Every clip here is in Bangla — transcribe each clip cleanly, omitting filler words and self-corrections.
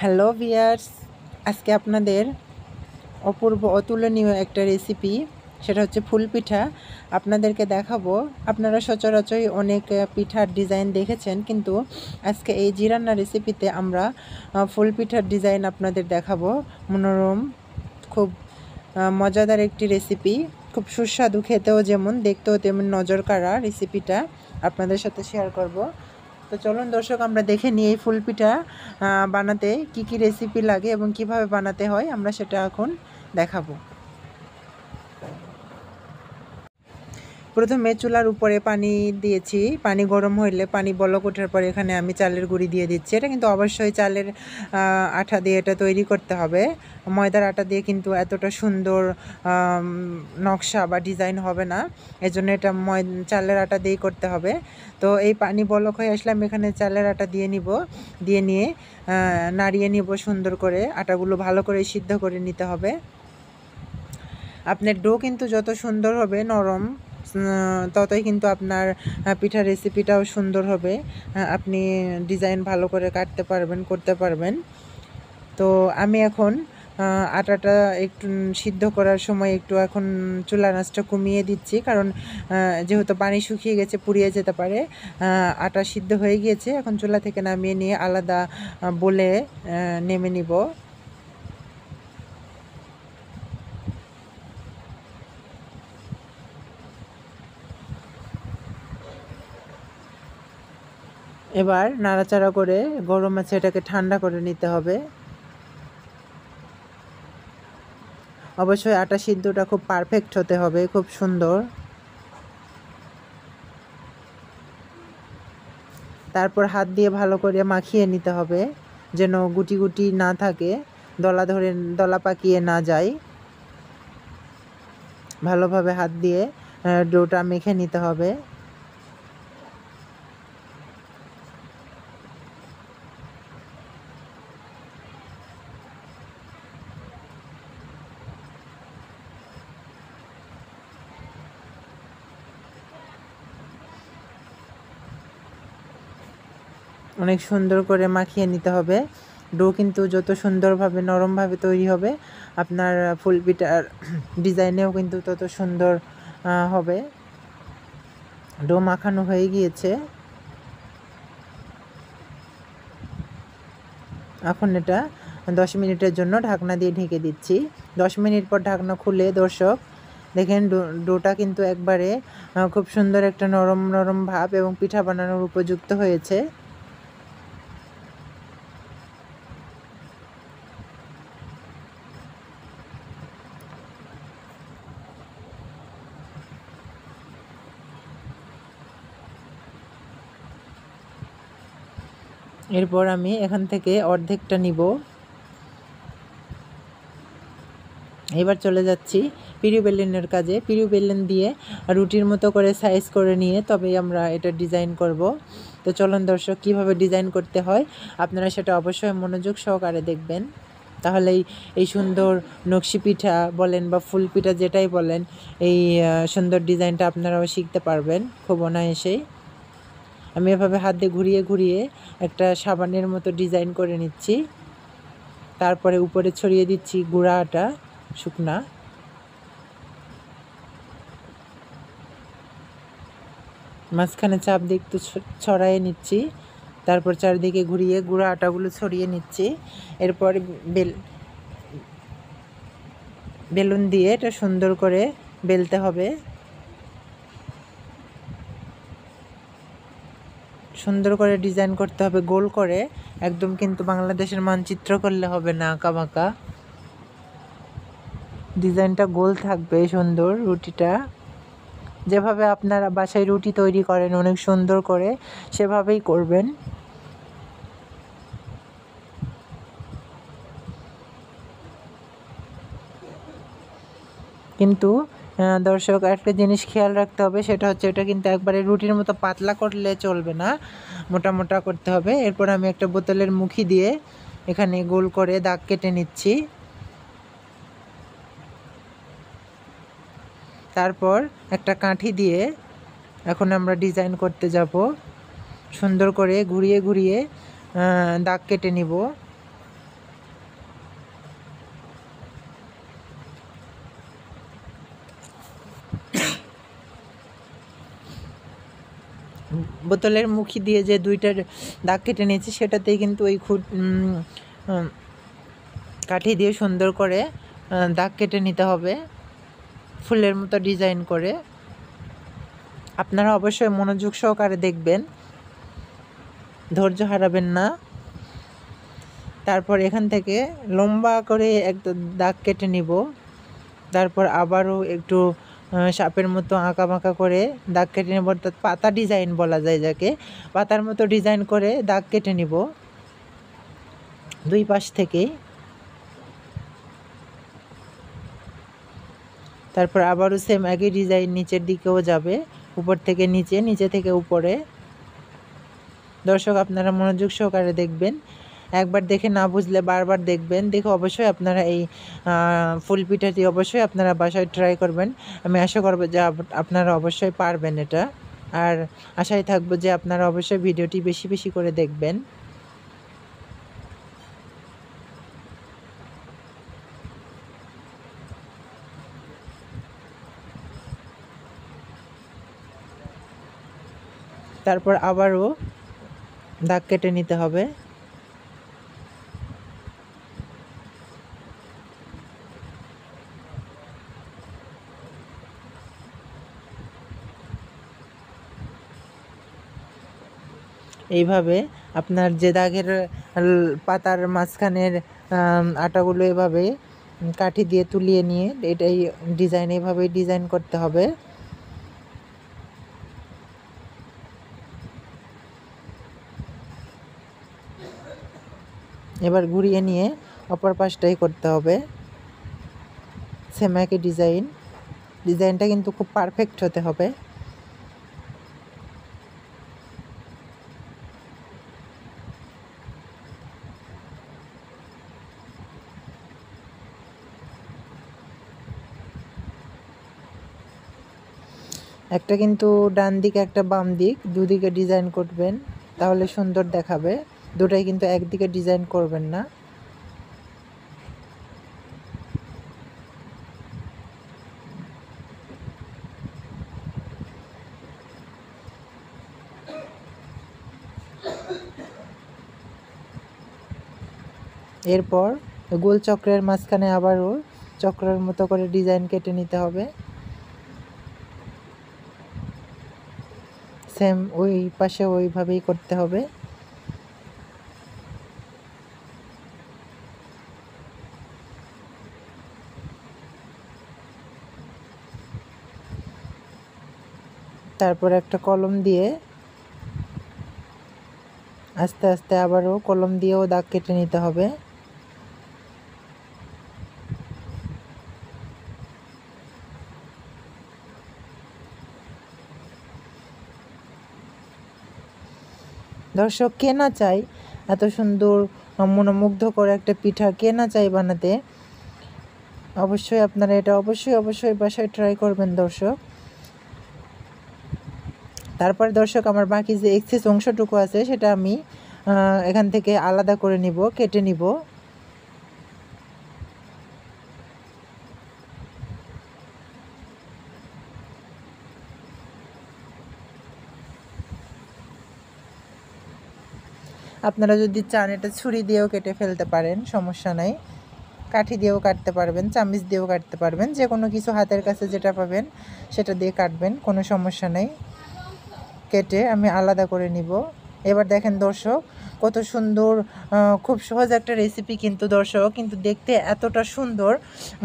হ্যালো ভিয়ার্স, আজকে আপনাদের অপূর্ব অতুলনীয় একটা রেসিপি, সেটা হচ্ছে ফুল পিঠা আপনাদেরকে দেখাবো। আপনারা সচরাচর অনেক পিঠার ডিজাইন দেখেছেন, কিন্তু আজকে এই জিরান্না রেসিপিতে আমরা ফুল পিঠার ডিজাইন আপনাদের দেখাবো। মনোরম, খুব মজাদার একটি রেসিপি, খুব সুস্বাদু, খেতেও যেমন দেখতেও তেমন নজর কাড়া রেসিপিটা আপনাদের সাথে শেয়ার করব। তো চলুন দর্শক, আমরা দেখে নিই এই ফুল পিঠা বানাতে কি কি রেসিপি লাগে এবং কিভাবে বানাতে হয়, আমরা সেটা এখন দেখাবো। প্রথমে চুলার উপরে পানি দিয়েছি, পানি গরম হইলে, পানি বলক ওঠার পরে এখানে আমি চালের গুঁড়ি দিয়ে দিচ্ছি। এটা কিন্তু অবশ্যই চালের আটা দিয়ে এটা তৈরি করতে হবে। ময়দার আটা দিয়ে কিন্তু এতটা সুন্দর নকশা বা ডিজাইন হবে না, এজন্য এটা চালের আটা দিয়েই করতে হবে। তো এই পানি বলক হয়ে আসলে আমি এখানে চালের আটা দিয়ে নিব, দিয়ে নিয়ে নাড়িয়ে নিব সুন্দর করে। আটাগুলো ভালো করে সিদ্ধ করে নিতে হবে। আপনার ডো কিন্তু যত সুন্দর হবে, নরম, ততই কিন্তু আপনার পিঠার রেসিপিটাও সুন্দর হবে। আপনি ডিজাইন ভালো করে কাটতে পারবেন, করতে পারবেন। তো আমি এখন আটাটা একটু সিদ্ধ করার সময় একটু এখন চুলার আঁচটা কমিয়ে দিচ্ছি, কারণ যেহেতু পানি শুকিয়ে গেছে, পুড়িয়ে যেতে পারে। আটা সিদ্ধ হয়ে গিয়েছে, এখন চুলা থেকে নামিয়ে নিয়ে আলাদা বলে নেমে নিব। এবার নাড়াচাড়া করে গরম আছে এটাকে ঠান্ডা করে নিতে হবে। অবশ্যই আটা সিদ্ধটা খুব পারফেক্ট হতে হবে, খুব সুন্দর। তারপর হাত দিয়ে ভালো করে মাখিয়ে নিতে হবে, যেন গুটি গুটি না থাকে, দলা পাকিয়ে না যায়। ভালোভাবে হাত দিয়ে ডোটা মেখে নিতে হবে। অনেক সুন্দর করে মাখিয়ে নিতে হবে। ডো কিন্তু যত সুন্দরভাবে নরমভাবে তৈরি হবে, আপনার ফুল পিঠার ডিজাইনেও কিন্তু তত সুন্দর হবে। ডো মাখানো হয়ে গিয়েছে, এখন এটা 10 মিনিটের জন্য ঢাকনা দিয়ে ঢেকে দিচ্ছি। 10 মিনিট পর ঢাকনা খুলে দর্শক দেখেন, ডোটা কিন্তু একবারে খুব সুন্দর একটা নরম নরম ভাব এবং পিঠা বানানোর উপযুক্ত হয়েছে। এরপর আমি এখান থেকে অর্ধেকটা নিব। এবার চলে যাচ্ছি পিরু বেলনের কাজে। পিরু বেলন দিয়ে রুটির মতো করে সাইজ করে নিয়ে তবেই আমরা এটা ডিজাইন করব। তো চলুন দর্শক, কিভাবে ডিজাইন করতে হয় আপনারা সেটা অবশ্যই মনোযোগ সহকারে দেখবেন, তাহলেই এই সুন্দর নকশি পিঠা বলেন বা ফুল পিঠা যেটাই বলেন, এই সুন্দর ডিজাইনটা আপনারাও শিখতে পারবেন খুব অনায়াসেই। আমি এভাবে হাত দিয়ে ঘুরিয়ে ঘুরিয়ে একটা সাবানের মতো ডিজাইন করে নিচ্ছি। তারপরে উপরে ছড়িয়ে দিচ্ছি গুঁড়া আটা শুকনা। মাঝখানে চাপ দিয়ে একটু ছড়াইয়ে নিচ্ছি, তারপর চারিদিকে ঘুরিয়ে গুঁড়া আটাগুলো ছড়িয়ে নিচ্ছি। এরপর বেলুন দিয়ে এটা সুন্দর করে বেলতে হবে। সুন্দর করে ডিজাইন করতে হবে, গোল করে, একদম কিন্তু বাংলাদেশের মানচিত্র করলে হবে না আঁকাবাঁকা। ডিজাইনটা গোল থাকবে সুন্দর। রুটিটা যেভাবে আপনারা বাসায় রুটি তৈরি করেন অনেক সুন্দর করে, সেভাবেই করবেন। কিন্তু দর্শক, একটা জিনিস খেয়াল রাখতে হবে, সেটা হচ্ছে এটা কিন্তু একবারে রুটির মতো পাতলা করলে চলবে না, মোটা মোটা করতে হবে। এরপর আমি একটা বোতলের মুখি দিয়ে এখানে গোল করে দাগ কেটে নিচ্ছি। তারপর একটা কাঠি দিয়ে এখন আমরা ডিজাইন করতে যাব। সুন্দর করে ঘুরিয়ে ঘুরিয়ে দাগ কেটে নিব। বোতলের মুখি দিয়ে যে দুইটা দাগ কেটে নিয়েছি সেটাতেই কিন্তু ওই কাঠি দিয়ে সুন্দর করে দাগ কেটে নিতে হবে ফুলের মতো ডিজাইন করে। আপনারা অবশ্যই মনোযোগ সহকারে দেখবেন, ধৈর্য হারাবেন না। তারপর এখান থেকে লম্বা করে একটা দাগ কেটে নিব। তারপর আবারও একটু সাপের মতো আঁকা বাঁকা করে দাগ কেটে নেব, অর্থাৎ পাতা ডিজাইন বলা যায় যাকে, পাতার মতো ডিজাইন করে দাগ কেটে নিব দুই পাশ থেকেই। তারপর আবারও সেম একই ডিজাইন নিচের দিকেও যাবে, উপর থেকে নিচে, নিচে থেকে উপরে। দর্শক আপনারা মনোযোগ সহকারে দেখবেন, একবার দেখে না বুঝলে বারবার দেখবেন। দেখে অবশ্যই আপনারা এই ফুল পিঠাটি অবশ্যই আপনারা বাসায় ট্রাই করবেন। আমি আশা করব যে আপনারা অবশ্যই পারবেন এটা, আর আশায় থাকবো যে আপনারা অবশ্যই ভিডিওটি বেশি বেশি করে দেখবেন। তারপর আবারও দাগ কেটে নিতে হবে। এইভাবে আপনার যে দাগের পাতার মাঝখানের আটাগুলো এভাবে কাঠি দিয়ে তুলিয়ে নিয়ে এটাই ডিজাইন, এভাবেই ডিজাইন করতে হবে। এবার ঘুরিয়ে নিয়ে অপর পাশটাই করতে হবে সেম একই ডিজাইন। ডিজাইনটা কিন্তু খুব পারফেক্ট হতে হবে। একটা কিন্তু ডান দিকে একটা বাম দিক, দুদিকে ডিজাইন করবেন, তাহলে সুন্দর দেখাবে। দুটাই কিন্তু একদিকে ডিজাইন করবেন না। এরপর গোল চক্রের মাঝখানে আবারও চক্রের মতো করে ডিজাইন কেটে নিতে হবে। সেম ওই পাশে ওইভাবেই করতে হবে। তারপর একটা কলম দিয়ে আস্তে আস্তে আবারও কলম দিয়েও দাগ কেটে নিতে হবে। দর্শক, কে না চায় এত সুন্দর মনোমুগ্ধকর একটা পিঠা, কে না চায় বানাতে। অবশ্যই আপনারা এটা অবশ্যই বাসায় ট্রাই করবেন দর্শক। তারপর দর্শক আমার বাকি যে এক্সেস অংশটুকু আছে সেটা আমি এখান থেকে আলাদা করে নিব, কেটে নিব। আপনারা যদি চান এটা ছুরি দিয়েও কেটে ফেলতে পারেন, সমস্যা নাই। কাঠি দিয়েও কাটতে পারবেন, চামিচ দিয়েও কাটতে পারবেন, যে কোনো কিছু হাতের কাছে যেটা পাবেন সেটা দিয়ে কাটবেন, কোনো সমস্যা নেই। কেটে আমি আলাদা করে নিব। এবার দেখেন দর্শক কত সুন্দর, খুব সহজ একটা রেসিপি কিন্তু দর্শক, কিন্তু দেখতে এতটা সুন্দর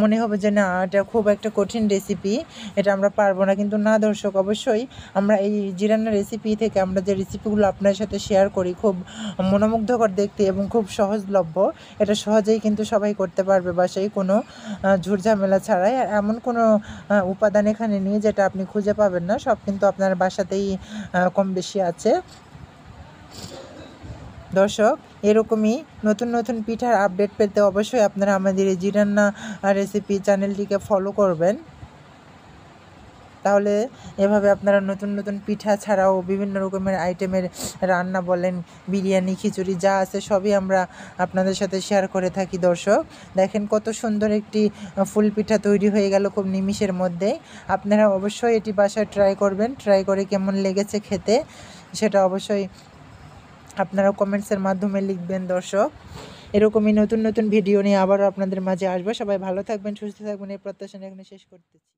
মনে হবে যে না এটা খুব একটা কঠিন রেসিপি, এটা আমরা পারবো না। কিন্তু না দর্শক, অবশ্যই আমরা এই জিরান্না রেসিপি থেকে আমরা যে রেসিপিগুলো আপনার সাথে শেয়ার করি খুব মনোমুগ্ধকর দেখতে এবং খুব সহজলভ্য, এটা সহজেই কিন্তু সবাই করতে পারবে বাসায়, কোনো ঝুটঝামেলা ছাড়াই। আর এমন কোনো উপাদান এখানে নেই যেটা আপনি খুঁজে পাবেন না, সব কিন্তু আপনার বাসাতেই কম বেশি আছে। দর্শক, এরকমই নতুন নতুন পিঠার আপডেট পেতে অবশ্যই আপনারা আমাদের এই জিরান্না রেসিপি চ্যানেলটিকে ফলো করবেন। তাহলে এভাবে আপনারা নতুন নতুন পিঠা ছাড়াও বিভিন্ন রকমের আইটেমের রান্না বলেন, বিরিয়ানি, খিচুড়ি যা আছে সবই আমরা আপনাদের সাথে শেয়ার করে থাকি। দর্শক দেখেন কত সুন্দর একটি ফুল পিঠা তৈরি হয়ে গেল খুব নিমিষের মধ্যেই। আপনারা অবশ্যই এটি বাসায় ট্রাই করবেন, ট্রাই করে কেমন লেগেছে খেতে সেটা অবশ্যই আপনারা কমেন্টসের মাধ্যমে লিখবেন। দর্শক এরকমই নতুন নতুন ভিডিও নিয়ে আবারও আপনাদের মাঝে আসবো। সবাই ভালো থাকবেন, সুস্থ থাকবেন, এই প্রত্যাশা এখানে শেষ করতেছি।